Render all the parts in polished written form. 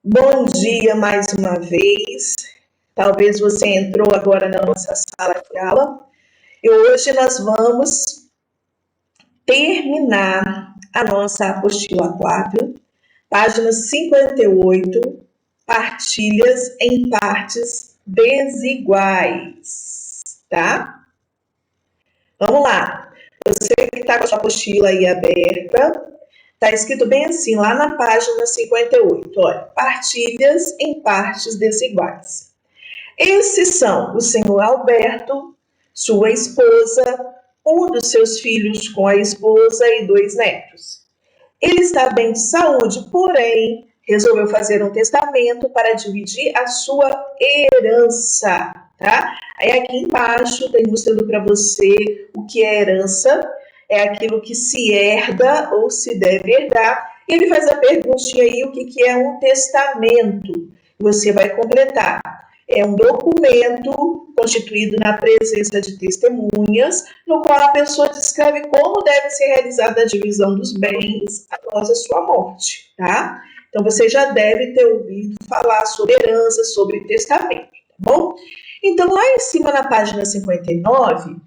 Bom dia mais uma vez. Talvez você entrou agora na nossa sala de aula. E hoje nós vamos terminar a nossa apostila 4, página 58, partilhas em partes desiguais, tá? Vamos lá. Você que está com a sua apostila aí aberta, está escrito bem assim, lá na página 58, olha, partilhas em partes desiguais. Esses são o senhor Alberto, sua esposa, um dos seus filhos com a esposa e 2 netos. Ele está bem de saúde, porém, resolveu fazer um testamento para dividir a sua herança, tá? Aí aqui embaixo tem mostrando para você o que é herança, é aquilo que se herda ou se deve herdar. E ele faz a perguntinha aí, o que é um testamento? Você vai completar. É um documento constituído na presença de testemunhas, no qual a pessoa descreve como deve ser realizada a divisão dos bens após a sua morte, tá? Então, você já deve ter ouvido falar sobre herança, sobre testamento, tá bom? Então, lá em cima, na página 59,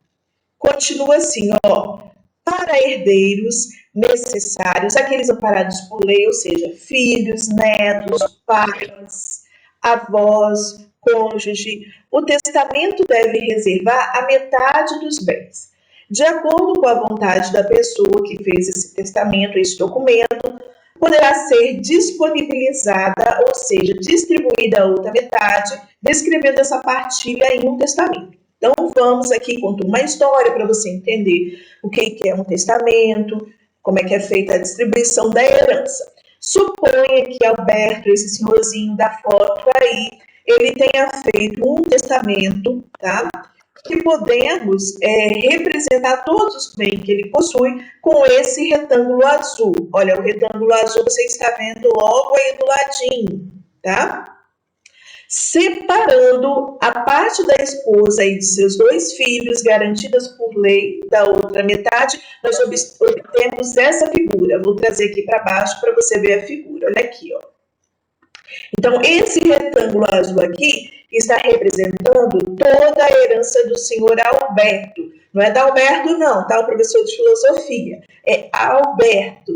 continua assim, ó. Para herdeiros necessários, aqueles amparados por lei, ou seja, filhos, netos, pais, avós, cônjuge, o testamento deve reservar a metade dos bens. De acordo com a vontade da pessoa que fez esse testamento, esse documento, poderá ser disponibilizada, ou seja, distribuída a outra metade, descrevendo essa partilha em um testamento. Então, vamos aqui contar uma história para você entender o que é um testamento, como é que é feita a distribuição da herança. Suponha que Alberto, esse senhorzinho da foto aí, ele tenha feito um testamento, tá? Que podemos representar todos os bens que ele possui com esse retângulo azul. Olha, o retângulo azul você está vendo logo aí do ladinho, tá? Separando a parte da esposa e de seus 2 filhos, garantidas por lei da outra metade, nós obtemos essa figura. Vou trazer aqui para baixo para você ver a figura. Olha aqui, ó. Então, esse retângulo azul aqui está representando toda a herança do senhor Alberto. Não é da Alberto, não, tá? O professor de filosofia. É Alberto.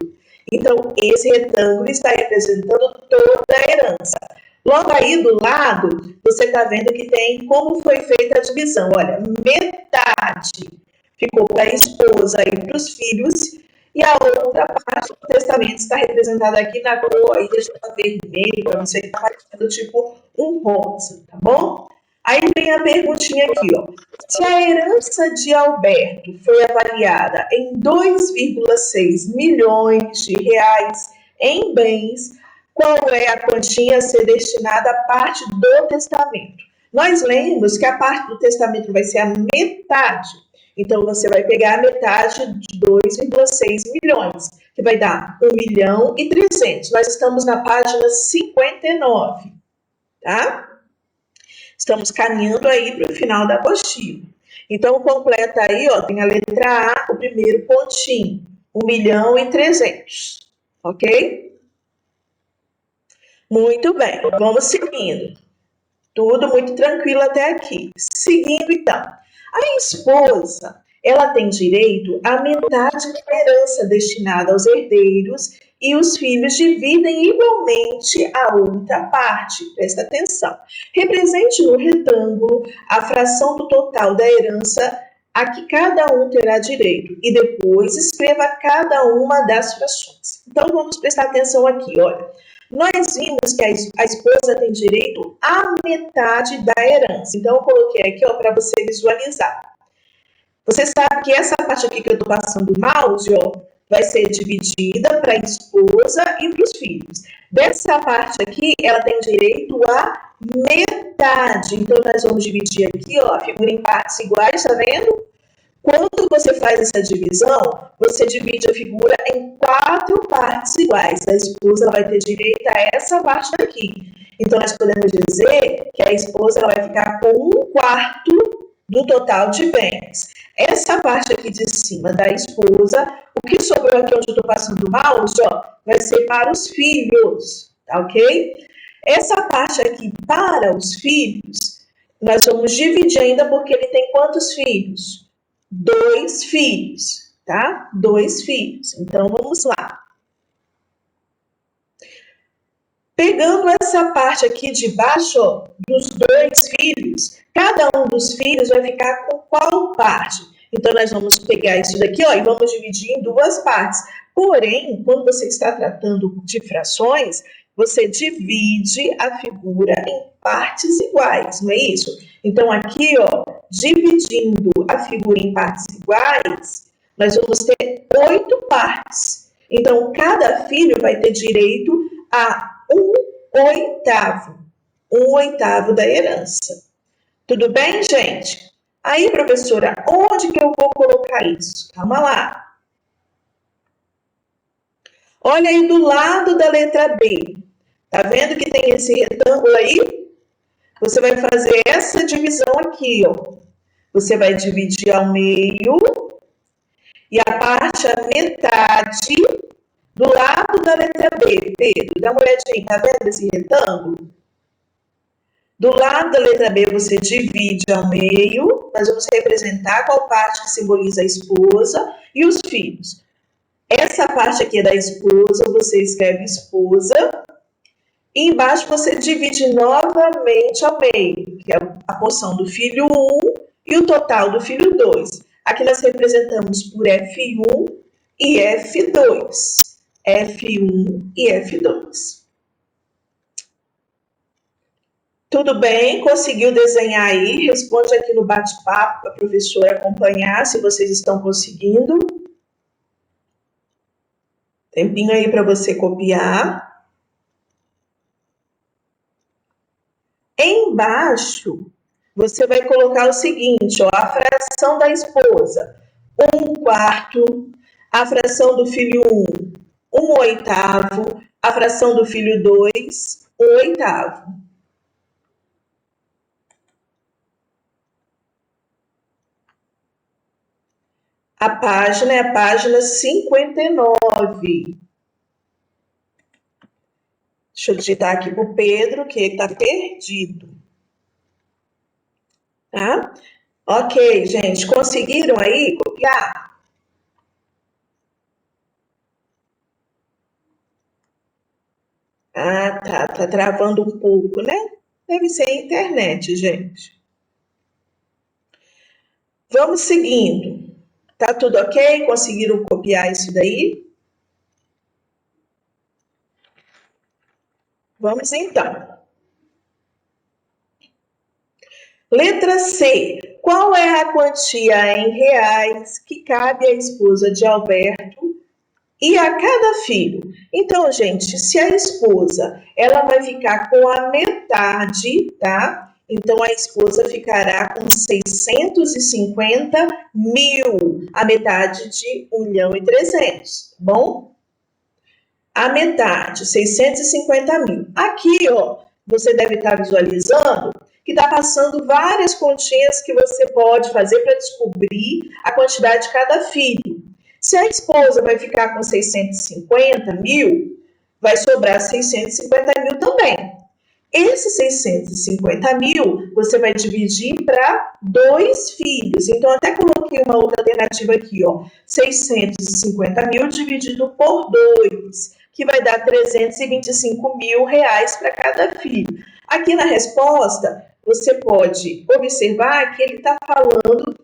Então, esse retângulo está representando toda a herança. Logo aí do lado, você está vendo que tem como foi feita a divisão. Olha, metade ficou para a esposa e para os filhos, e a outra parte do testamento está representada aqui na cor, aí deixa eu vermelho, para você que está parecendo tipo um rosa, tá bom? Aí vem a perguntinha aqui, ó. Se a herança de Alberto foi avaliada em 2,6 milhões de reais em bens, qual é a quantia a ser destinada à parte do testamento? Nós lemos que a parte do testamento vai ser a metade. Então, você vai pegar a metade de 2,6 milhões, que vai dar 1.300.000. Nós estamos na página 59, tá? Estamos caminhando aí para o final da apostila. Então, completa aí, ó, tem a letra A, o primeiro pontinho, 1.300.000, ok? Muito bem, vamos seguindo. Tudo muito tranquilo até aqui. Seguindo, então. A esposa, ela tem direito à metade da herança destinada aos herdeiros e os filhos dividem igualmente a outra parte. Presta atenção. Represente no retângulo a fração do total da herança a que cada um terá direito e depois escreva cada uma das frações. Então, vamos prestar atenção aqui, olha. Nós vimos que a esposa tem direito à metade da herança. Então, eu coloquei aqui para você visualizar. Você sabe que essa parte aqui que eu estou passando o mouse, ó, vai ser dividida para a esposa e para os filhos. Dessa parte aqui, ela tem direito à metade. Então, nós vamos dividir aqui, ó, a figura em partes iguais, tá vendo? Quando você faz essa divisão, você divide a figura em 4 partes iguais. A esposa vai ter direito a essa parte daqui. Então, nós podemos dizer que a esposa ela vai ficar com 1/4 do total de bens. Essa parte aqui de cima da esposa, o que sobrou aqui onde eu estou passando o mouse, ó, vai ser para os filhos, tá ok? Essa parte aqui para os filhos, nós vamos dividir ainda porque ele tem quantos filhos? 2 filhos, tá? 2 filhos. Então, vamos lá. Pegando essa parte aqui de baixo, ó, dos 2 filhos, cada um dos filhos vai ficar com qual parte? Então, nós vamos pegar isso daqui, ó, e vamos dividir em 2 partes. Porém, quando você está tratando de frações, você divide a figura em partes iguais, não é isso? Então, aqui, ó, dividindo a figura em partes iguais, nós vamos ter 8 partes. Então, cada filho vai ter direito a 1/8. 1/8 da herança. Tudo bem, gente? Aí, professora, onde que eu vou colocar isso? Calma lá. Olha aí do lado da letra B. Tá vendo que tem esse retângulo aí? Você vai fazer essa divisão aqui, ó. Você vai dividir ao meio e a parte, a metade, do lado da letra B. Pedro, dá uma olhadinha, tá vendo esse retângulo? Do lado da letra B, você divide ao meio. Nós vamos representar qual parte que simboliza a esposa e os filhos. Essa parte aqui é da esposa, você escreve esposa. E embaixo você divide novamente ao meio, que é a porção do filho 1 e o total do filho 2. Aqui nós representamos por F1 e F2. F1 e F2. Tudo bem? Conseguiu desenhar aí? Responde aqui no bate-papo para a professora acompanhar se vocês estão conseguindo. Tempinho aí para você copiar. Embaixo, você vai colocar o seguinte, ó, a fração da esposa, 1/4, a fração do filho 1, 1/8, a fração do filho 2, 1/8. A página é a página 59. Deixa eu digitar aqui para o Pedro, que ele está perdido. Tá? Ok, gente. Conseguiram aí copiar? Ah, tá. Tá travando um pouco, né? Deve ser a internet, gente. Vamos seguindo. Tá tudo ok? Conseguiram copiar isso daí? Vamos então. Letra C. Qual é a quantia em reais que cabe à esposa de Alberto e a cada filho? Então, gente, se a esposa, ela vai ficar com a metade, tá? Então, a esposa ficará com 650 mil, a metade de 1.300.000, tá bom? A metade, 650 mil. Aqui, ó, você deve estar visualizando que está passando várias continhas que você pode fazer para descobrir a quantidade de cada filho. Se a esposa vai ficar com 650 mil, vai sobrar 650 mil também. Esses 650 mil, você vai dividir para 2 filhos. Então, até coloquei uma outra alternativa aqui, ó. 650 mil dividido por 2, que vai dar 325 mil reais para cada filho. Aqui na resposta, você pode observar que ele está falando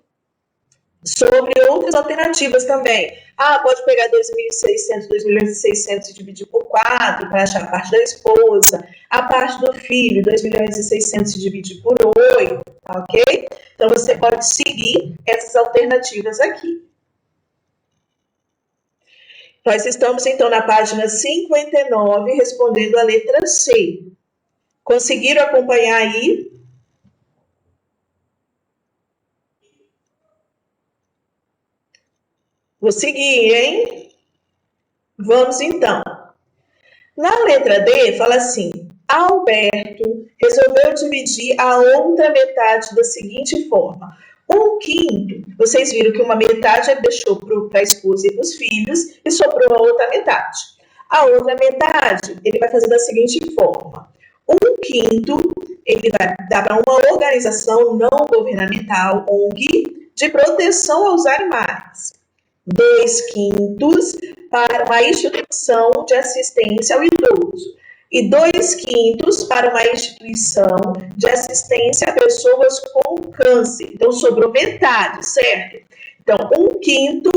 sobre outras alternativas também. Ah, pode pegar 2.600, 2.600 e dividir por 4 para achar a parte da esposa. A parte do filho, 2.600 e dividir por 8, tá ok? Então, você pode seguir essas alternativas aqui. Nós estamos, então, na página 59, respondendo a letra C. Conseguiram acompanhar aí? Vou seguir, hein? Vamos então. Na letra D, fala assim: Alberto resolveu dividir a outra metade da seguinte forma: 1/5. Vocês viram que uma metade ele deixou para a esposa e para os filhos e sobrou a outra metade. A outra metade ele vai fazer da seguinte forma: Um quinto, ele vai dar para uma organização não governamental, ONG, de proteção aos animais. 2/5 para uma instituição de assistência ao idoso. E 2/5 para uma instituição de assistência a pessoas com câncer. Então, sobrou metade, certo? Então, 1/5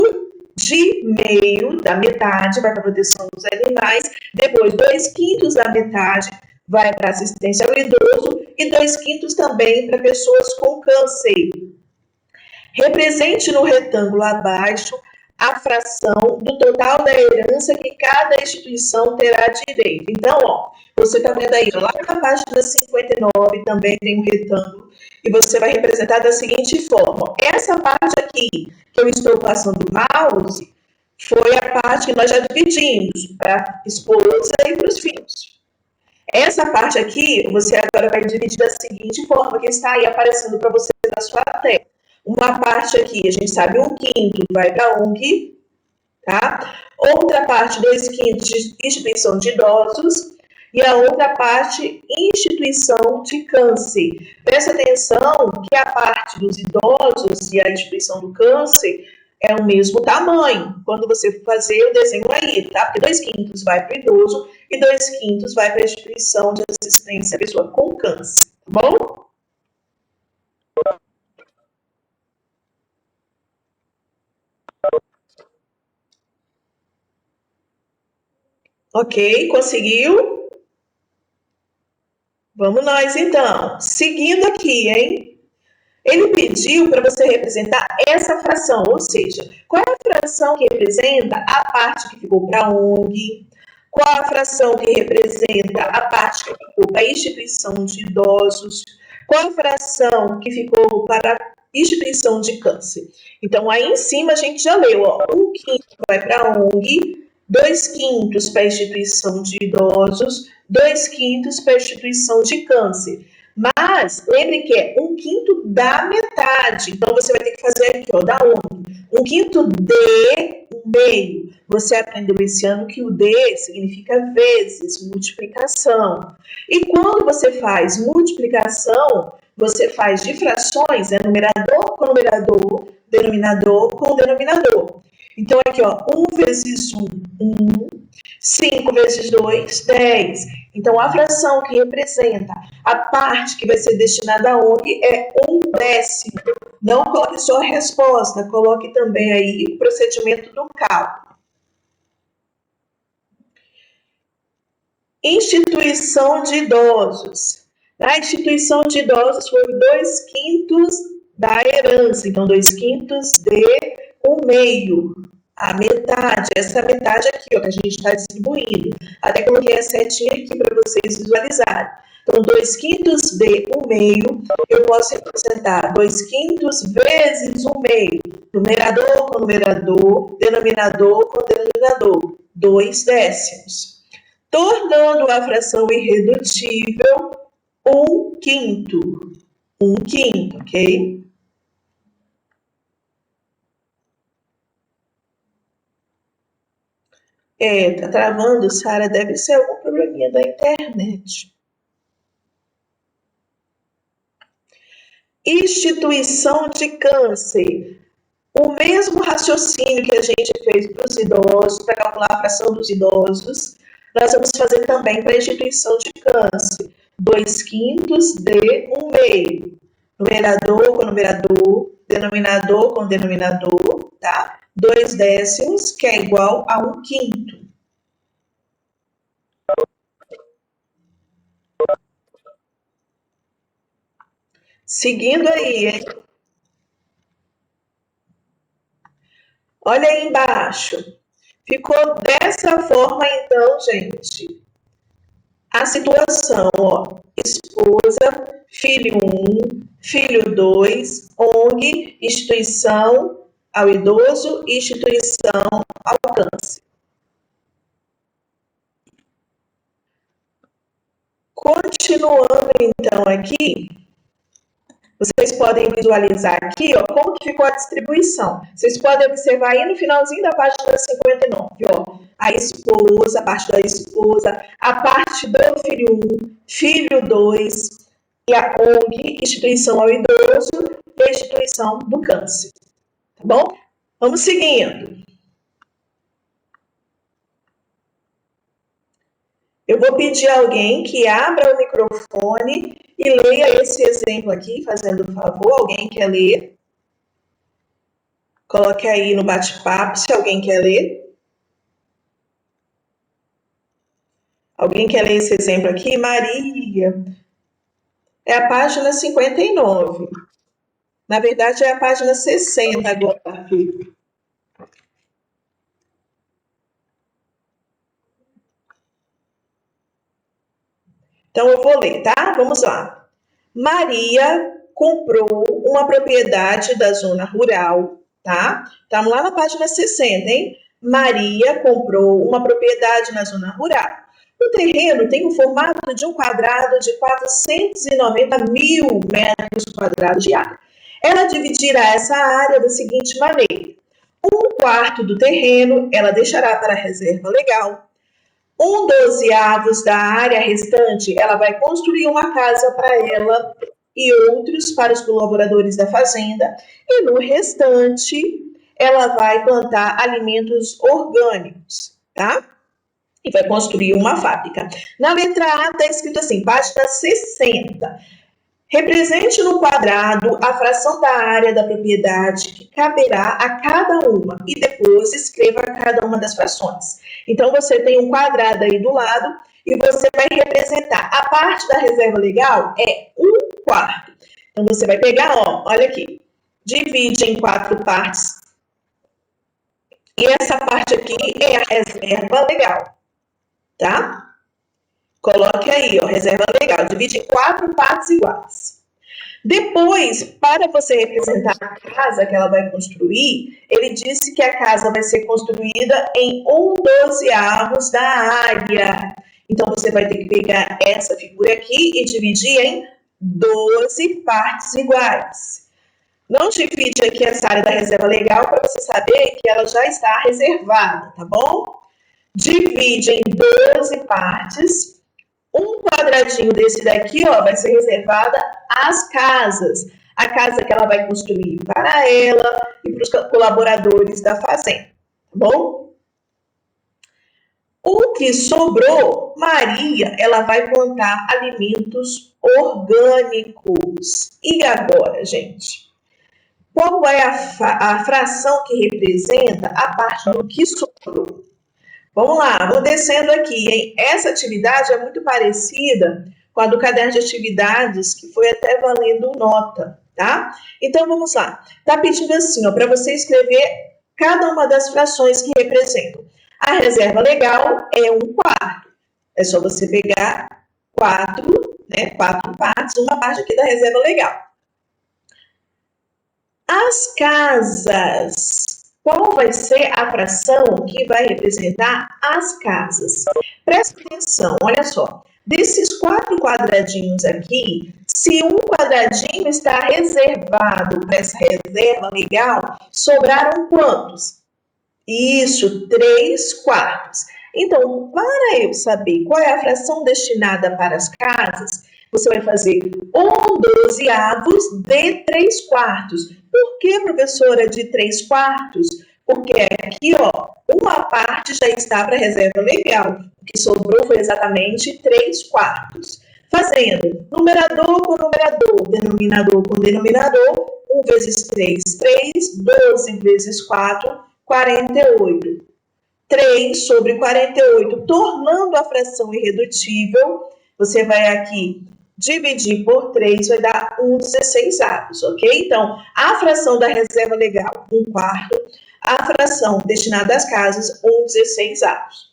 de meio da metade vai para a proteção dos animais, depois 2/5 da metade vai para assistência ao idoso e 2/5 também para pessoas com câncer. Represente no retângulo abaixo a fração do total da herança que cada instituição terá direito. Então, ó, você está vendo aí, lá na página 59 também tem um retângulo e você vai representar da seguinte forma. Essa parte aqui que eu estou passando o mouse foi a parte que nós já dividimos para a esposa e para os filhos. Essa parte aqui, você agora vai dividir da seguinte forma, que está aí aparecendo para você na sua tela. Uma parte aqui, a gente sabe, 1/5 vai para a ONG, tá? Outra parte, 2/5 de instituição de idosos e a outra parte, instituição de câncer. Presta atenção que a parte dos idosos e a instituição do câncer é o mesmo tamanho. Quando você for fazer o desenho aí, tá? Porque 2/5 vai para o idoso e 2/5 vai para a instituição de assistência à pessoa com câncer, tá bom? Ok, conseguiu? Vamos nós então. Seguindo aqui, hein? Ele pediu para você representar essa fração, ou seja, qual é a fração que representa a parte que ficou para a ONG? Qual a fração que representa a parte que ficou para a instituição de idosos? Qual a fração que ficou para a instituição de câncer? Então, aí em cima a gente já leu, ó, 1/5 vai para a ONG, 2/5 para a instituição de idosos, 2/5 para a instituição de câncer. Mas, lembre que é 1/5 da metade. Então, você vai ter que fazer aqui, ó, da ONG. 1/5 de meio. Você aprendeu esse ano que o D significa vezes, multiplicação. E quando você faz multiplicação, você faz de frações, é numerador com numerador, denominador com denominador. Então, aqui, ó, 1 vezes 1, 1. 5 vezes 2, 10. Então, a fração que representa a parte que vai ser destinada à ONG é 1/10. Não coloque só a resposta, coloque também aí o procedimento do cálculo. Instituição de idosos. Na instituição de idosos foi 2/5 da herança. Então, 2/5 de 1/2. A metade, essa metade aqui, ó, que a gente está distribuindo. Até coloquei a setinha aqui para vocês visualizarem. Então, 2/5 de 1/2, eu posso representar 2/5 vezes 1/2. Numerador com numerador, denominador com denominador. 2/10. Tornando a fração irredutível 1/5. 1/5, ok? Tá travando, Sara, deve ser algum probleminha da internet. Instituição de câncer. O mesmo raciocínio que a gente fez para os idosos, para calcular a fração dos idosos, nós vamos fazer também para a instituição de câncer. 2/5 de 1/2. Numerador com numerador, denominador com denominador, tá? 2/10, que é igual a 1/5. Seguindo aí, hein? Olha aí embaixo. Ficou dessa forma, então, gente. A situação, ó. Esposa, filho 1, filho 2, ONG, instituição ao idoso, instituição ao câncer. Continuando, então, aqui, vocês podem visualizar aqui, ó, como que ficou a distribuição. Vocês podem observar aí no finalzinho da página 59, ó, a esposa, a parte da esposa, a parte do filho 1, filho 2, e a ONG, instituição ao idoso, e a instituição do câncer. Tá bom? Vamos seguindo. Eu vou pedir a alguém que abra o microfone e leia esse exemplo aqui, fazendo um favor. Alguém quer ler? Coloque aí no bate-papo se alguém quer ler. Alguém quer ler esse exemplo aqui? Maria. É a página 59. Na verdade, é a página 60 agora, filho. Então, eu vou ler, tá? Vamos lá. Maria comprou uma propriedade da zona rural, tá? Estamos lá na página 60, hein? Maria comprou uma propriedade na zona rural. O terreno tem o formato de um quadrado de 490 mil metros quadrados de área. Ela dividirá essa área da seguinte maneira: um quarto do terreno ela deixará para a reserva legal. 1/12 da área restante, ela vai construir uma casa para ela e outros para os colaboradores da fazenda. E no restante, ela vai plantar alimentos orgânicos, tá? E vai construir uma fábrica. Na letra A está escrito assim, página 60. Represente no quadrado a fração da área da propriedade que caberá a cada uma e depois escreva cada uma das frações. Então, você tem um quadrado aí do lado e você vai representar. A parte da reserva legal é 1/4. Então, você vai pegar, ó, olha aqui, divide em 4 partes. E essa parte aqui é a reserva legal, tá? Coloque aí, ó, reserva legal. Divide em 4 partes iguais. Depois, para você representar a casa que ela vai construir, ele disse que a casa vai ser construída em 1/12 da área. Então, você vai ter que pegar essa figura aqui e dividir em 12 partes iguais. Não divide aqui essa área da reserva legal para você saber que ela já está reservada, tá bom? Divide em 12 partes. Um quadradinho desse daqui, ó, vai ser reservada às casas. A casa que ela vai construir para ela e para os colaboradores da fazenda, tá bom? O que sobrou, Maria, ela vai plantar alimentos orgânicos. E agora, gente? Qual é a fração que representa a parte do que sobrou? Vamos lá, vou descendo aqui, hein? Essa atividade é muito parecida com a do caderno de atividades, que foi até valendo nota, tá? Então, vamos lá. Tá pedindo assim, ó, para você escrever cada uma das frações que representam. A reserva legal é 1/4. É só você pegar 4, né? 4 partes, uma parte aqui da reserva legal. As casas. Qual vai ser a fração que vai representar as casas? Presta atenção, olha só. Desses 4 quadradinhos aqui, se um quadradinho está reservado para essa reserva legal, sobraram quantos? Isso, 3/4. Então, para eu saber qual é a fração destinada para as casas, você vai fazer 1/12 de 3/4. Por que, professora, de 3/4? Porque aqui, ó, uma parte já está para a reserva legal. O que sobrou foi exatamente 3/4. Fazendo numerador com numerador, denominador com denominador, 1 vezes 3, 3, 12 vezes 4, 48. 3 sobre 48, tornando a fração irredutível, você vai aqui dividir por 3, vai dar 1/16, ok? Então, a fração da reserva legal, 1/4, a fração destinada às casas, 1/16.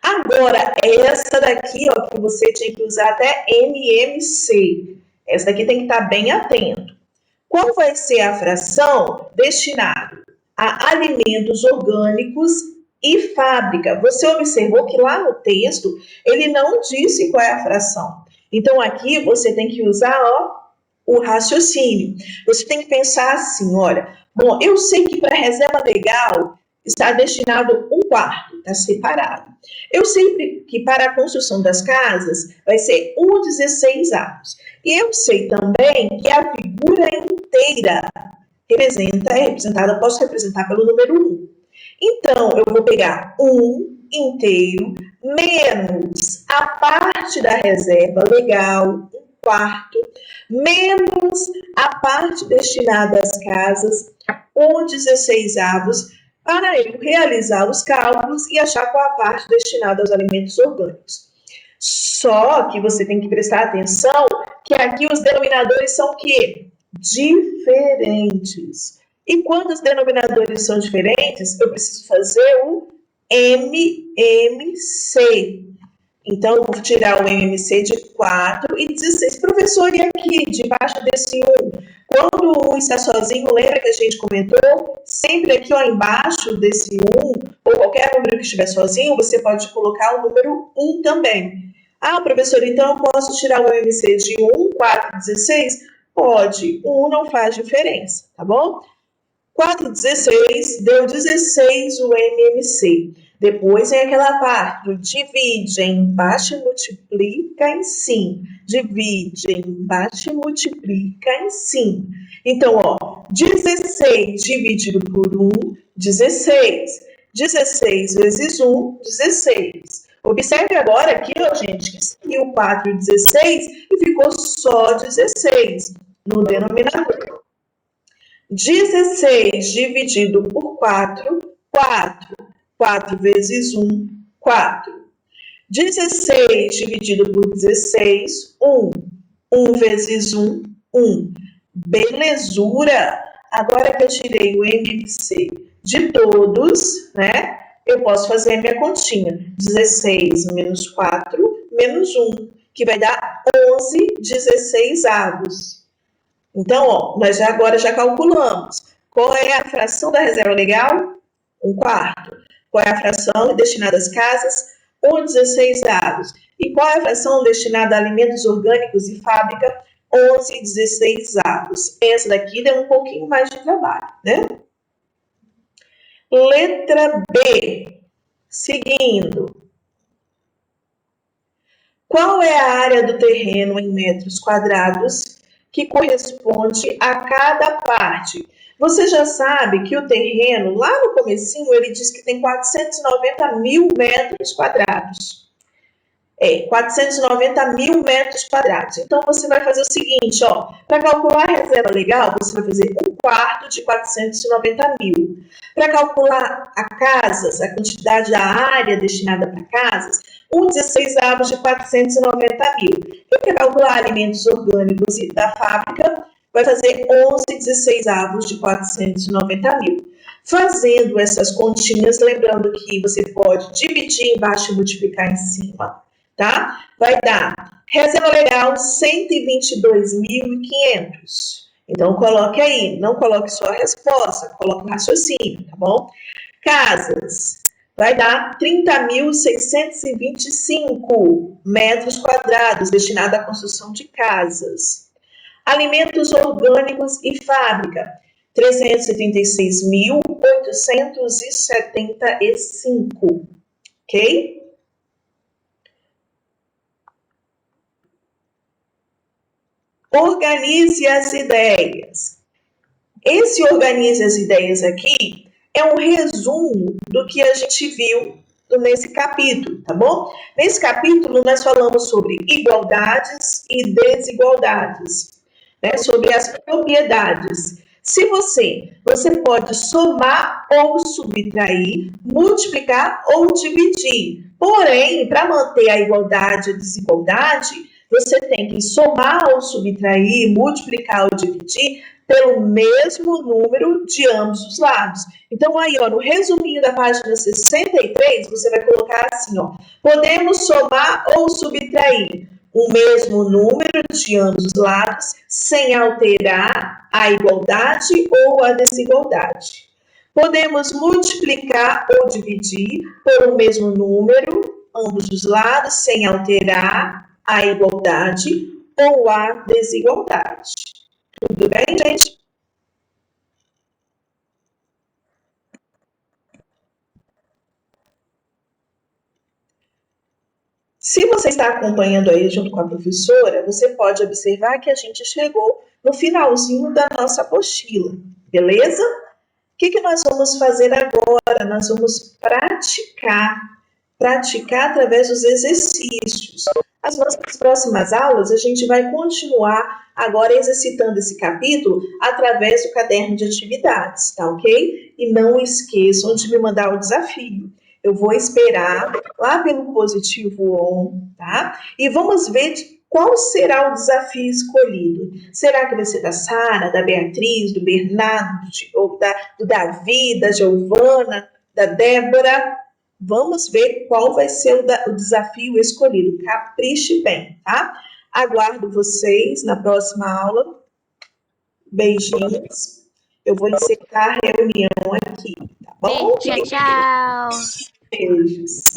Agora, essa daqui, ó, que você tinha que usar até MMC. Essa daqui tem que estar bem atento. Qual vai ser a fração destinada a alimentos orgânicos e fábrica? Você observou que lá no texto, ele não disse qual é a fração. Então, aqui você tem que usar, ó, o raciocínio. Você tem que pensar assim, olha, bom, eu sei que para reserva legal está destinado 1/4, está separado. Eu sei que para a construção das casas vai ser 1/16. E eu sei também que a figura inteira posso representar pelo número 1. Então, eu vou pegar 1 inteiro menos a parte da reserva legal, 1/4, menos a parte destinada às casas, 1/16, para eu realizar os cálculos e achar qual a parte destinada aos alimentos orgânicos. Só que você tem que prestar atenção que aqui os denominadores são o quê? Diferentes. E quando os denominadores são diferentes, eu preciso fazer o MMC. Então, eu vou tirar o MMC de 4 e 16. Professor, e aqui, debaixo desse 1? Quando o 1 está sozinho, lembra que a gente comentou? Sempre aqui, ó, embaixo desse 1, ou qualquer número que estiver sozinho, você pode colocar o número 1 também. Ah, professor, então eu posso tirar o MMC de 1, 4, 16? Pode. 1 não faz diferença, tá bom? 4, 16, deu 16 o MMC. Depois vem aquela parte do divide embaixo e multiplica em sim. Divide embaixo e multiplica em sim. Então, ó, 16 dividido por 1, 16. 16 vezes 1, 16. Observe agora aqui, ó, gente, que saiu 4 e 16 e ficou só 16 no denominador. 16 dividido por 4, 4. 4 vezes 1, 4. 16 dividido por 16, 1. 1 vezes 1, 1. Belezura! Agora que eu tirei o MMC de todos, né? Eu posso fazer a minha continha. 16 menos 4 menos 1, que vai dar 11/16. Então, ó, nós agora já calculamos. Qual é a fração da reserva legal? 1/4. Qual é a fração destinada às casas? 1/16. E qual é a fração destinada a alimentos orgânicos e fábrica? 11/16. Essa daqui deu um pouquinho mais de trabalho, né? Letra B. Seguindo. Qual é a área do terreno em metros quadrados que corresponde a cada parte? Você já sabe que o terreno, lá no comecinho, ele diz que tem 490 mil metros quadrados. 490 mil metros quadrados. Então, você vai fazer o seguinte, ó. Para calcular a reserva legal, você vai fazer 1/4 de 490 mil. Para calcular a casas, a quantidade da área destinada para casas, 1/16 de 490 mil. E para calcular alimentos orgânicos e da fábrica, vai fazer 11/16 de 490 mil. Fazendo essas continhas, lembrando que você pode dividir embaixo e multiplicar em cima, tá? Vai dar reserva legal 122.500. Então, coloque aí, não coloque só a resposta, coloque o raciocínio, tá bom? Casas, vai dar 30.625 metros quadrados destinado à construção de casas. Alimentos orgânicos e fábrica, 336.875, ok? Organize as ideias. Esse organize as ideias aqui é um resumo do que a gente viu nesse capítulo, tá bom? Nesse capítulo nós falamos sobre igualdades e desigualdades, né? Sobre as propriedades. Se você pode somar ou subtrair, multiplicar ou dividir. Porém, para manter a igualdade e a desigualdade, você tem que somar ou subtrair, multiplicar ou dividir pelo mesmo número de ambos os lados. Então, aí, ó, no resuminho da página 63, você vai colocar assim, ó. Podemos somar ou subtrair o mesmo número de ambos os lados sem alterar a igualdade ou a desigualdade. Podemos multiplicar ou dividir por o mesmo número, ambos os lados, sem alterar a igualdade ou a desigualdade. Tudo bem, gente? Se você está acompanhando aí junto com a professora, você pode observar que a gente chegou no finalzinho da nossa apostila, beleza? O que nós vamos fazer agora? Nós vamos praticar através dos exercícios. As nossas próximas aulas, a gente vai continuar agora exercitando esse capítulo através do caderno de atividades, tá ok? E não esqueçam de me mandar o desafio. Eu vou esperar lá pelo positivo on, tá? E vamos ver qual será o desafio escolhido. Será que vai ser da Sara, da Beatriz, do Bernardo, do Davi, da Giovana, da Débora? Vamos ver qual vai ser o desafio escolhido. Capriche bem, tá? Aguardo vocês na próxima aula. Beijinhos. Eu vou encerrar a reunião aqui, tá bom? Beijo, tchau. Beijos.